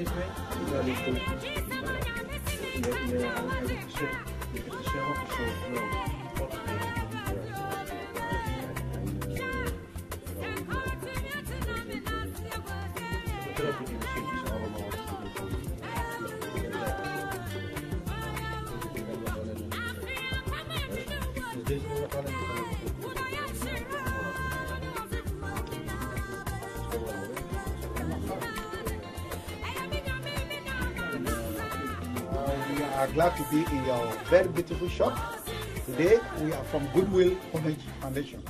steeds mee? Ja, niet goed. Je hebt het zelf of zo wel die machines allemaal. Dus deze moet nog wel in We are glad to be in your very beautiful shop. Today we are from Goodwill Foundation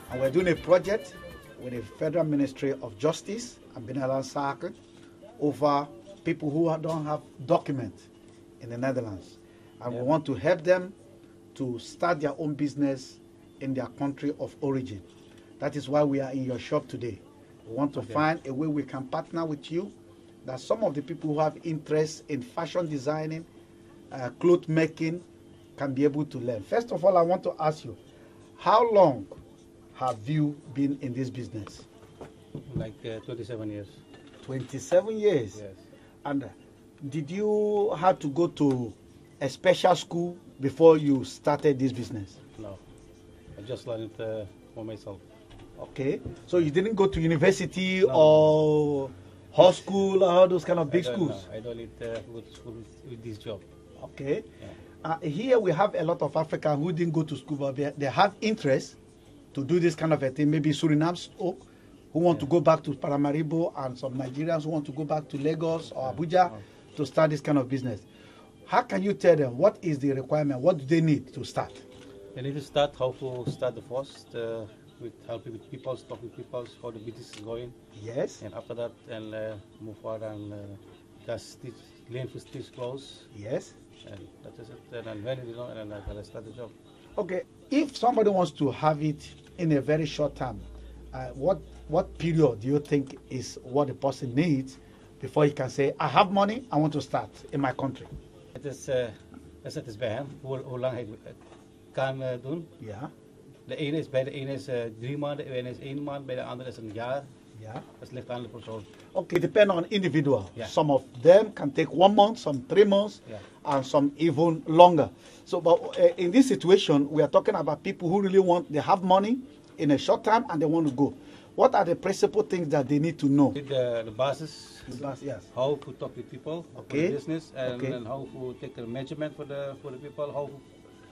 and we're doing a project with the Federal Ministry of Justice and Binnenlandse Zaken over people who don't have documents in the Netherlands. And we want to help them to start their own business in their country of origin. That is why we are in your shop today. We want to find a way we can partner with you, that some of the people who have interest in fashion designing, cloth making, can be able to learn. First of all, I want to ask you, how long have you been in this business? Like 27 years. 27 years? Yes. And did you have to go to a special school before you started this business? No, I just learned it for myself. Okay, so you didn't go to university or high school or all those kind of big schools? No, I don't need to go to school with this job. Okay. Yeah. Here we have a lot of Africans who didn't go to school, but they have interest to do this kind of a thing. Maybe Suriname who want to go back to Paramaribo, and some Nigerians who want to go back to Lagos or Abuja to start this kind of business. How can you tell them what is the requirement? What do they need to start? They need to start how to start the first, with helping with people, talking with people, how the business is going. Yes. And after that, and move forward and just learn to stitch clothes. Yes. And that is it. And when you know, and then I start the job. Okay. If somebody wants to have it in a very short time, what period do you think is what the person needs before he can say, I have money, I want to start in my country? Het is bij hem, hoe lang hij het kan doen. Ja. Bij de ene is 3 maanden, bij de ene is 1 maand, bij de andere is een jaar. Ja. Dat ligt aan de persoon. Okay, depend on individual. Yeah. Some of them can take 1 month, some 3 months, and some even longer. So, but in this situation, we are talking about people who really they have money in a short time and they want to go. What are the principal things that they need to know? The basis, Yes. how to talk with people, for the business, and how to take the measurement for the people, how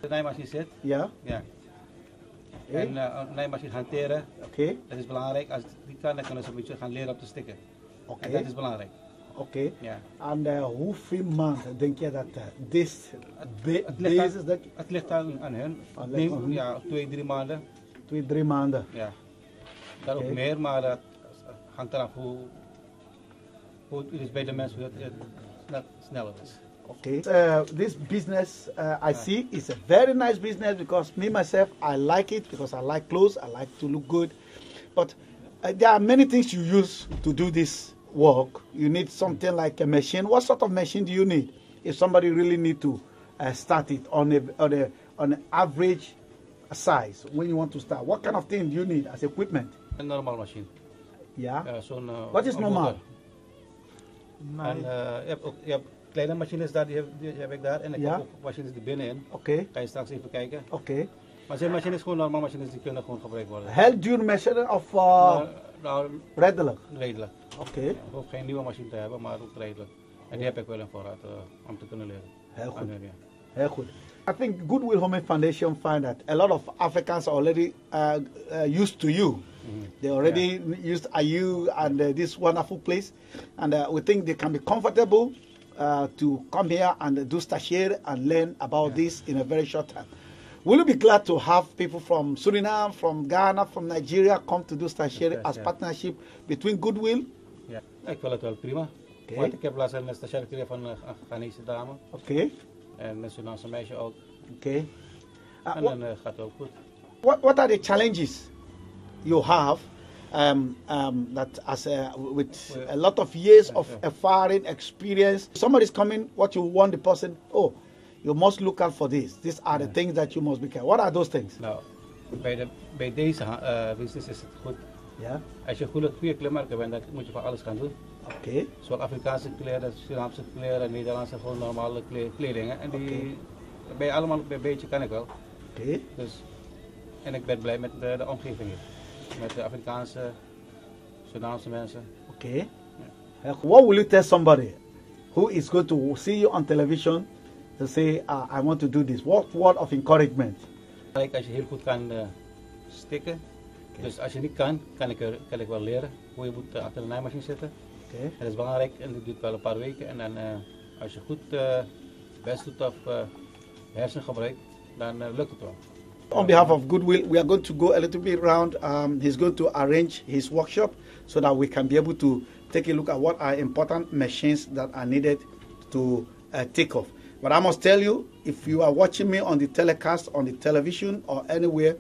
de naaimachine zit. Ja. Ja. En naaimachine hanteren. Okay. Dat is belangrijk. Als die kan, dan kunnen ze een beetje gaan leren op te stikken. En dat is belangrijk. Okay. Ja. And hoeveel maanden denk je dat this Het ligt aan hun. Ik denk, ja, 2-3 maanden. 2-3 maanden. Ja. Dat ook meer, maar dat hangt eraf hoe het is bij de mensen, hoe het sneller is. Okay. This business I see is a very nice business because me myself I like it because I like clothes, I like to look good. But there are many things you use to do this work. You need something like a machine. What sort of machine do you need if somebody really need to start it on an average size when you want to start? What kind of thing do you need as equipment? Een normaal machine. Ja. Wat is normaal? En je hebt kleine machines daar, die heb ik daar. En ik heb ook machines die binnenin. Oké. Kan je straks even kijken. Oké. Maar zijn machines gewoon normaal machines die kunnen gewoon gebruikt worden. Heel duur machine of redelijk? Redelijk. Oké. Je hoeft geen nieuwe machine te hebben, maar ook redelijk. En die heb ik wel in voorraad om te kunnen leren. Heel goed. Heel goed. I think Goodwill Home Foundation find that a lot of Africans are already used to you. They already used you and this wonderful place, and we think they can be comfortable to come here and do stagiaire and learn about this in a very short time. Will you be glad to have people from Suriname, from Ghana, from Nigeria come to do stagiaire as partnership between Goodwill? Ja, ik wil het wel prima. Want ik heb laatst een stagiaire gekregen van een Ghanese dame. Oké. En een Surinaamse meisje ook. Oké. En dan gaat het ook goed. What are the challenges you have that with a lot of years of foreign experience, somebody's coming, what you want the person, you must look out for this. These are the things that you must be careful. What are those things? Nou, bij deze business is het goed Ja, Als je goede kleurmerken bent, dan moet je van alles gaan doen. oké. Zowel Afrikaanse kleren, Surinaamse kleren, Nederlandse gewoon normale kledingen. En die ben je allemaal een beetje kan ik wel. Oké. Dus, en ik ben blij met de omgeving hier. Met de Afrikaanse, Surinaamse mensen. Okay. What will you tell somebody who is going to see you on television to say, I want to do this? What word of encouragement? Kijk, als je heel goed kan stikken. Dus als je niet kan, kan ik wel leren hoe je moet achter de naaimachine zitten. Okay. Dat is belangrijk en dat duurt wel een paar weken. En dan als je goed best doet of hersengebruik, dan lukt het wel. On behalf of Goodwill, we are going to go a little bit around. He's going to arrange his workshop so that we can be able to take a look at what are important machines that are needed to take off. But I must tell you, if you are watching me on the telecast, on the television or anywhere,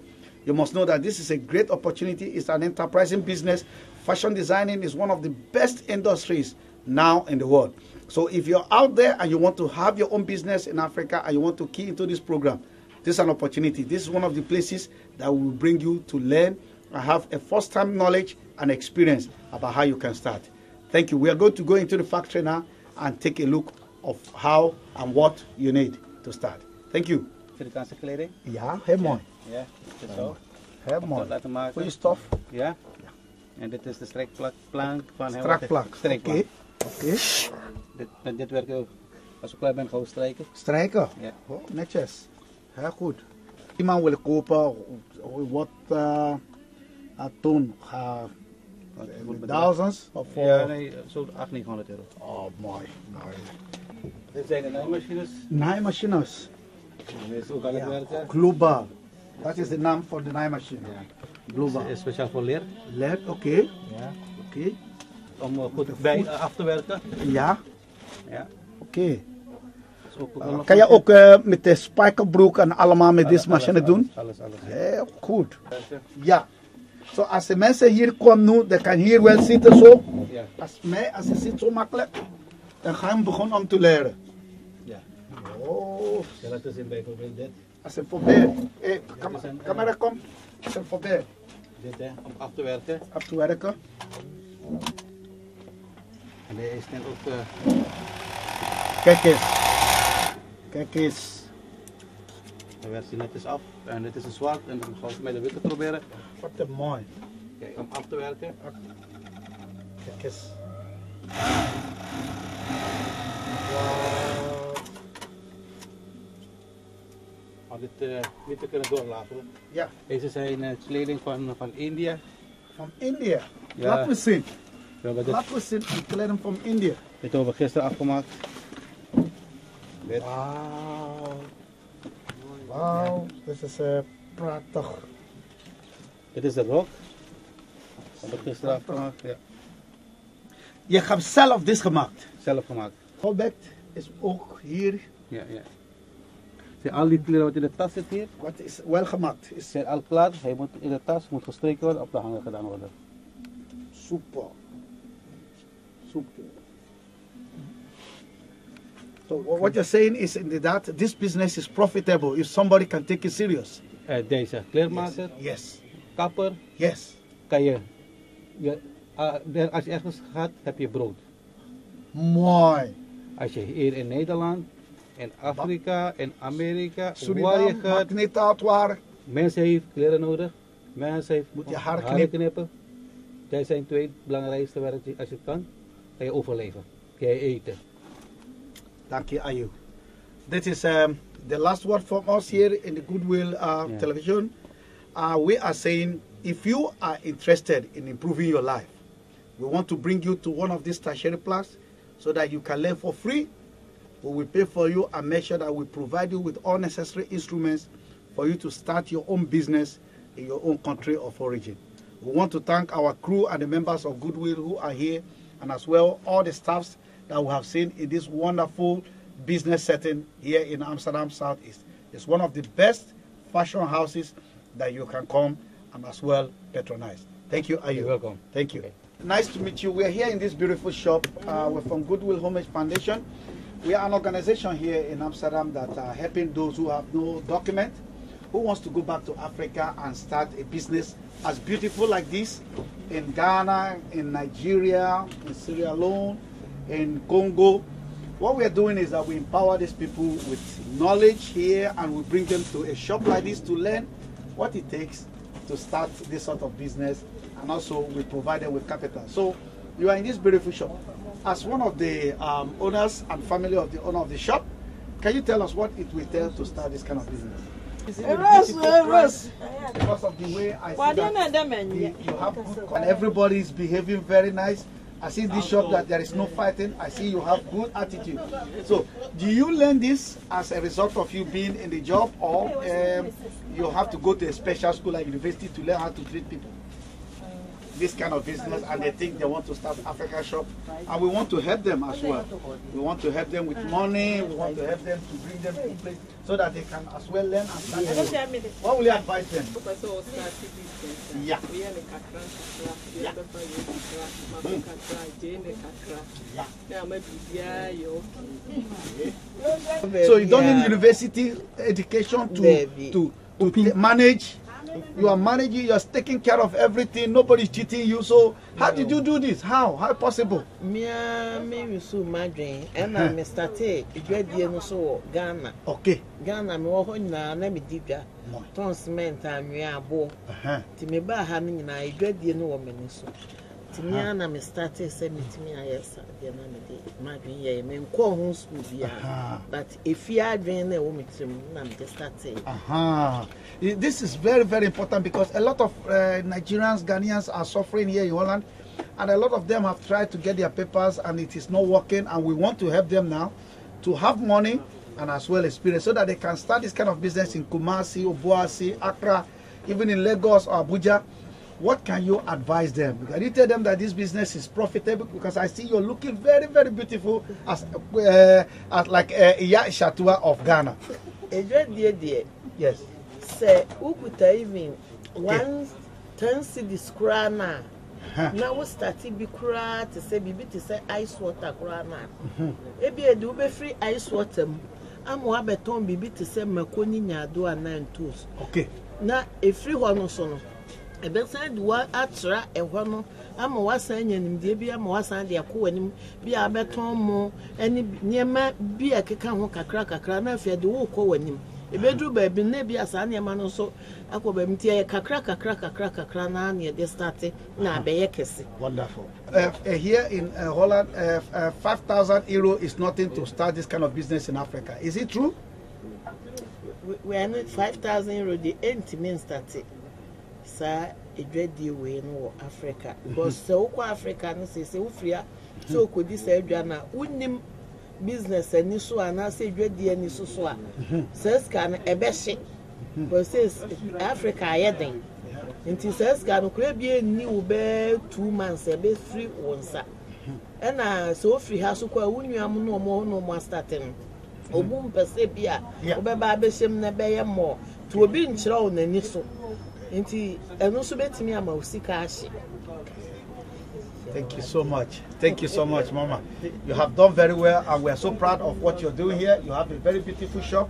you must know that this is a great opportunity. It's an enterprising business. Fashion designing is one of the best industries now in the world. So if you're out there and you want to have your own business in Africa and you want to key into this program, this is an opportunity. This is one of the places that will bring you to learn and have a first-time knowledge and experience about how you can start. Thank you. We are going to go into the factory now and take a look of how and what you need to start. Thank you. Afrikaanse kleding? Ja, heel mooi. Ja, dit is zo. Heel mooi. Laten maken. Goeie stof. Ja. En dit is de strijkplank van Strakplak. Strijkplank. Oké. Dit werkt ook. Als we klaar bent, gaan we strijken. Strijken? Ja. Oh, netjes. Heel goed. Iemand wil kopen, wat toen? Thousands? Of Ja, nee, zo'n 800-900 euro. Oh, mooi. Mooi. Dit zijn de naaimachines. Naaimachines. Dit is ook aan het werken. Global. Dat is de naam voor de naaimachine. Ja. Global. Dit is speciaal voor leer. Leer, oké. Ja. Oké. Om goed bij af te werken. Ja. Ja. Oké. Ook Kan je ook met de spijkerbroek en allemaal met deze machine doen? Alles. Heel goed. Ja. Zo als de mensen hier komen nu, dan kan hier wel zitten zo. Ja. Als je zit zo makkelijk, dan gaan we beginnen om te leren. Ja. Oh. Ja, dat is in bijvoorbeeld dit. Als een voorbeeld. Hey, camera kom. Als een voorbeeld. Dit hè, om af te werken. Af te werken. En deze is net ook... Kijk eens. Kijk eens. Dan werkt hij netjes af. En dit is een zwart en dan gaan we met de witte proberen. Wat een mooi. Kijk, om af te werken. Kijk eens. Om dit niet te kunnen doorlaten. Ja. Deze zijn kleding van India. Van India. Ja. Laat me zien. Ja, dit Laat me zien de kleding van India. hebben we gisteren afgemaakt. Dit. Wauw. Wauw. Dit is prachtig. Dit is de rok. Dat hebben we gisteren afgemaakt. Ja. Je hebt zelf dit gemaakt. Zelf gemaakt. Object is ook hier. Ja. Zijn al die kleren wat in de tas zit hier, Wat is wel gemaakt. Is zijn al klaar. Hij moet in de tas moet gestreken worden, op de hanger gedaan worden. super. Super. So what you're saying is inderdaad, this business is profitable if somebody can take it serious. Deze kleermaker, Yes. kapper, Yes. kan je als je ergens gaat, heb je brood. Mooi. Als je hier in Nederland, in Afrika, in Amerika, waar je Suriname, gaat, maakt niet uit waar. mensen heeft kleren nodig, mensen heeft Moet je haar haren knippen. Dat zijn twee belangrijkste werken als je kan je overleven, kan je eten. Dank je, Ayu. This is the last word from us here in the Goodwill television. We are saying, if you are interested in improving your life, we want to bring you to one of these tertiary plants so that you can learn for free. We will pay for you and make sure that we provide you with all necessary instruments for you to start your own business in your own country of origin. We want to thank our crew and the members of Goodwill who are here, and as well all the staffs that we have seen in this wonderful business setting here in Amsterdam Southeast. It's one of the best fashion houses that you can come and as well patronize. Thank you, Ayu. You're welcome. Thank you. Okay. Nice to meet you. We're here in this beautiful shop. We're from Goodwill Homage Foundation. We are an organization here in Amsterdam that are helping those who have no document. who wants to go back to Africa and start a business as beautiful like this in Ghana, in Nigeria, in Sierra Leone, in Congo. What we are doing is that we empower these people with knowledge here, and we bring them to a shop like this to learn what it takes to start this sort of business, and also we provide them with capital. So you are in this beautiful shop. As one of the owners and family of the owner of the shop, can you tell us what it will take to start this kind of business? Because of the way I see that you have good, and everybody is behaving very nice. I see in this shop that there is no fighting. I see you have good attitude. So, do you learn this as a result of you being in the job, or you have to go to a special school like university to learn how to treat people? This kind of business, and they think they want to start Africa shop, and we want to help them as well. We want to help them with money. We want to help them to bring them to place so that they can as well learn and start. What will you advise them? Yeah. So you don't need university education to manage. You are managing, you are taking care of everything, nobody's cheating you. So how did you do this? How possible? Me so madrin and I started Ghana. Okay. Ghana me wo na na me dibia. Ton cement and we are bo. Ti me ba ha ni na edwadie no wo me so. Ti me na me started say me ti me ayesa de na me de madrin ye me nko ho school bia. But if you are doing na wo me tim na me started. This is very, very important, because a lot of Nigerians, Ghanaians are suffering here in Holland, and a lot of them have tried to get their papers and it is not working, and we want to help them now to have money and as well experience so that they can start this kind of business in Kumasi, Obuasi, Accra, even in Lagos or Abuja. What can you advise them? Can you tell them that this business is profitable? Because I see you're looking very, very beautiful as like Iya Shatua of Ghana. Yes. Say ukuta even once 10 cedis kura na na we start bi kura to say bibi to say ice water kura na ebi edu be free ice water mu amu abeton bibi to say makoni nyado anan tools. Okay. Na e free ho no so no e be say duwa atra e ho no amu wasan nyanim de bi amu wasan de akowanim bi abeton mo eni niema bi akeka ho kakra na afia de wo ko wanim. Ebedru baby na bia sa na ma no so akoba mtie kakra na na de start na abeye kese. Wonderful. Here in Holland, 5,000 euro is nothing to start this kind of business in Africa. Is it true? We are not 5,000 euro the means that sir edwadi we no Africa, because so ko Africa no say ufria so ko di say edwa na unim business any so and I say dwadi any so a says can ebehye but says Africa yeden nti says can kura bi ni wo be 2 months e be free wonsa na so free ha so kwa wunuam no mo starting obum pese bia obeba abehye na beye mo to obi nkyira wo nani so nti eno so betimi ama usika ahye. Thank you so much. Thank you so much, Mama. You have done very well, and we are so proud of what you're doing here. You have a very beautiful shop.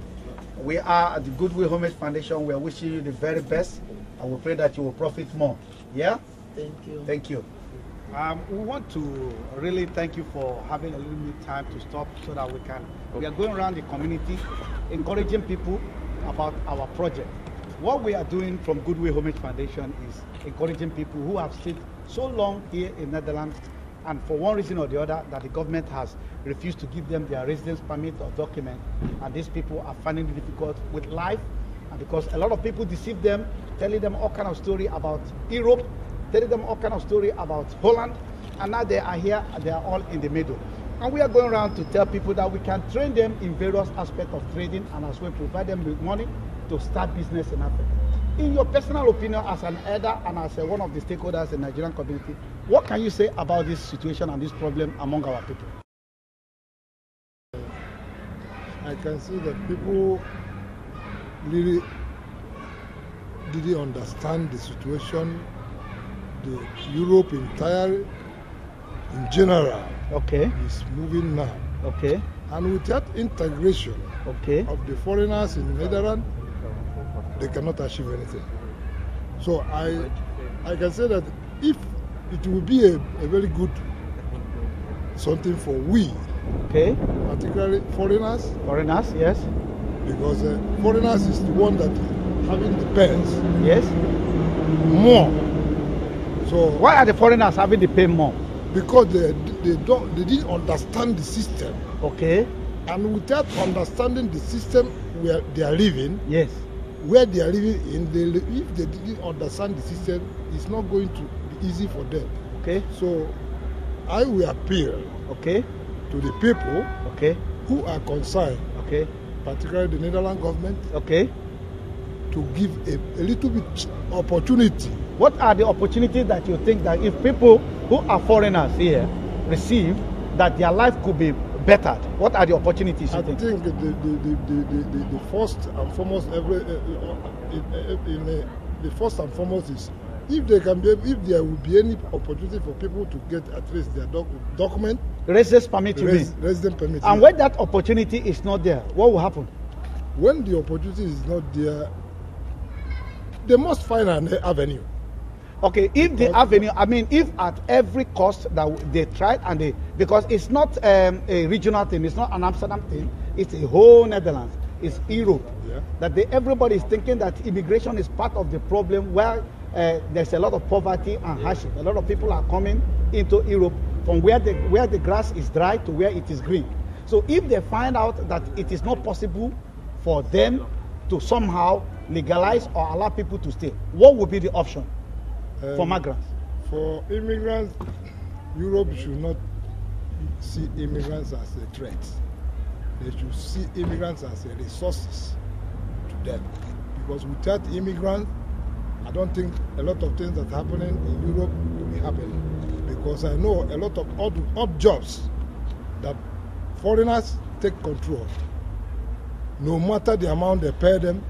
We are at the Goodwill Homage Foundation. We are wishing you the very best, and we pray that you will profit more. Yeah? Thank you. Thank you. We want to really thank you for having a little bit time to stop so that we are going around the community, encouraging people about our project. What we are doing from Goodwill Homage Foundation is encouraging people who have stayed so long here in Netherlands, and for one reason or the other that the government has refused to give them their residence permit or document, and these people are finding it difficult with life, and because a lot of people deceive them, telling them all kind of story about Europe, telling them all kind of story about Holland, and now they are here and they are all in the middle. And we are going around to tell people that we can train them in various aspects of trading, and as well provide them with money to start business in Africa. In your personal opinion, as an elder and as one of the stakeholders in the Nigerian community, what can you say about this situation and this problem among our people? I can see that people really didn't understand the situation, the Europe entirely, in general, is moving now. And with that integration of the foreigners in the Netherlands, they cannot achieve anything. So I can say that if it will be a very good something for we, Okay. particularly foreigners, Foreigners, yes. because foreigners is the one that having the pens Yes. more. So Why are the foreigners having to pay more? because they didn't understand the system, Okay. and without understanding the system where they are living, Yes. where they are living in, if they didn't understand the system, it's not going to be easy for them. Okay. So I will appeal Okay. to the people Okay. who are concerned, Okay. particularly the Netherlands government, Okay. to give a little bit opportunity. What are the opportunities that you think that if people who are foreigners here receive, that their life could be bettered? What are the opportunities you I think? think the first and foremost the first and foremost is if they can be, if there will be any opportunity for people to get at least their document, Residence permit, you mean? resident permit. And when that opportunity is not there, what will happen? When the opportunity is not there, they must find an avenue. Okay, if the avenue, I mean, if at every cost that they tried and they, because it's not a regional thing, it's not an Amsterdam thing, it's a whole Netherlands, it's Europe. Yeah. That everybody is thinking that immigration is part of the problem where there's a lot of poverty and hardship. A lot of people are coming into Europe from where the grass is dry to where it is green. So if they find out that it is not possible for them to somehow legalize or allow people to stay, what would be the option for migrants? For immigrants, Europe should not see immigrants as a threat. They should see immigrants as a resources to them. Because without immigrants, I don't think a lot of things that are happening in Europe will be happening. Because I know a lot of odd jobs that foreigners take control of. No matter the amount they pay them,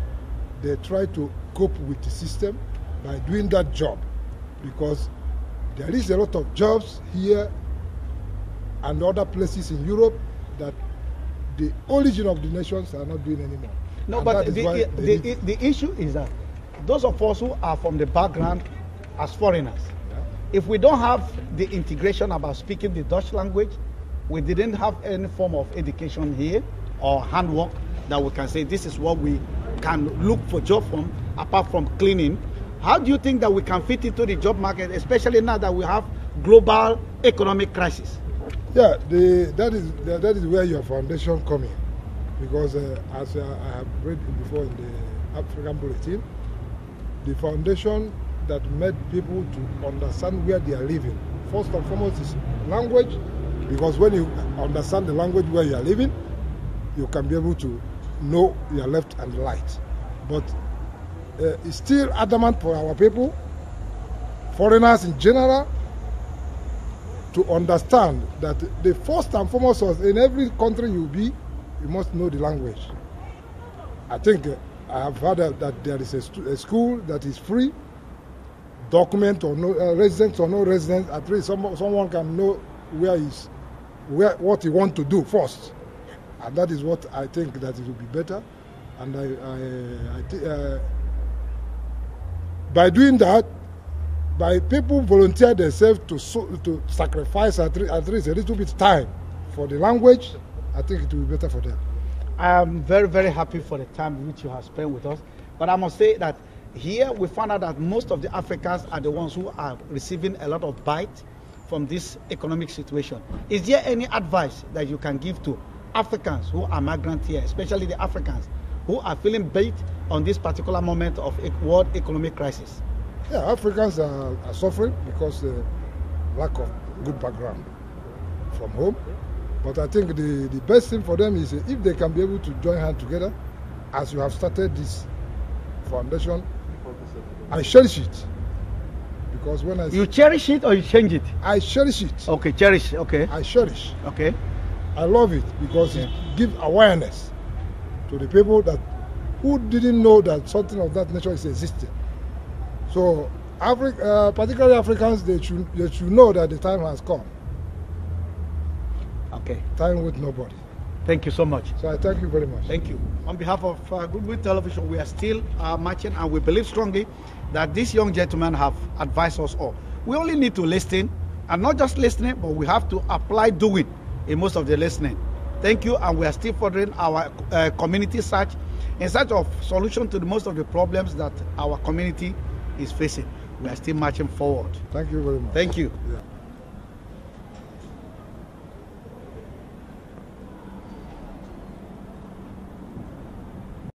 they try to cope with the system by doing that job. Because there is a lot of jobs here and other places in Europe that the origin of the nations are not doing anymore. No, And but that is why the issue is that those of us who are from the background as foreigners, if we don't have the integration about speaking the Dutch language, we didn't have any form of education here or handwork that we can say this is what we can look for job from, apart from cleaning. How do you think that we can fit into the job market, especially now that we have global economic crisis? Yeah, that is where your foundation come in. Because as I have read before in the African Bulletin, the foundation that made people to understand where they are living, first and foremost is language, because when you understand the language where you are living, you can be able to know your left and right. But it's still adamant for our people, foreigners in general, to understand that the first and foremost was in every country you be, you must know the language. I think I have heard that there is a school that is free, document or no residence or no residence. At least someone can know what he want to do first, and that is what I think that it will be better. And by doing that, by people volunteer themselves to sacrifice at least a little bit time for the language, I think it will be better for them. I am very, very happy for the time which you have spent with us. But I must say that here we found out that most of the Africans are the ones who are receiving a lot of bite from this economic situation. Is there any advice that you can give to Africans who are migrants here, especially the Africans who are feeling bait on this particular moment of world economic crisis? Yeah, Africans are suffering because lack of good background from home. But I think the best thing for them is if they can be able to join hands together, as you have started this foundation, I cherish it. Because when You cherish it or you change it? I cherish it. Okay, cherish, okay. I cherish. Okay. I love it because it gives awareness to the people that who didn't know that something of that nature is existing. So, particularly Africans, they should know that the time has come. Okay. Time with nobody. Thank you so much. So I thank you very much. Thank you. On behalf of Goodwill Television, we are still marching, and we believe strongly that these young gentlemen have advised us all. We only need to listen, and not just listening, but we have to apply doing in most of the listening. Thank you, and we are still furthering our community search in search of solution to most of the problems that our community is facing. We are still marching forward. Thank you very much. Thank you. Yeah.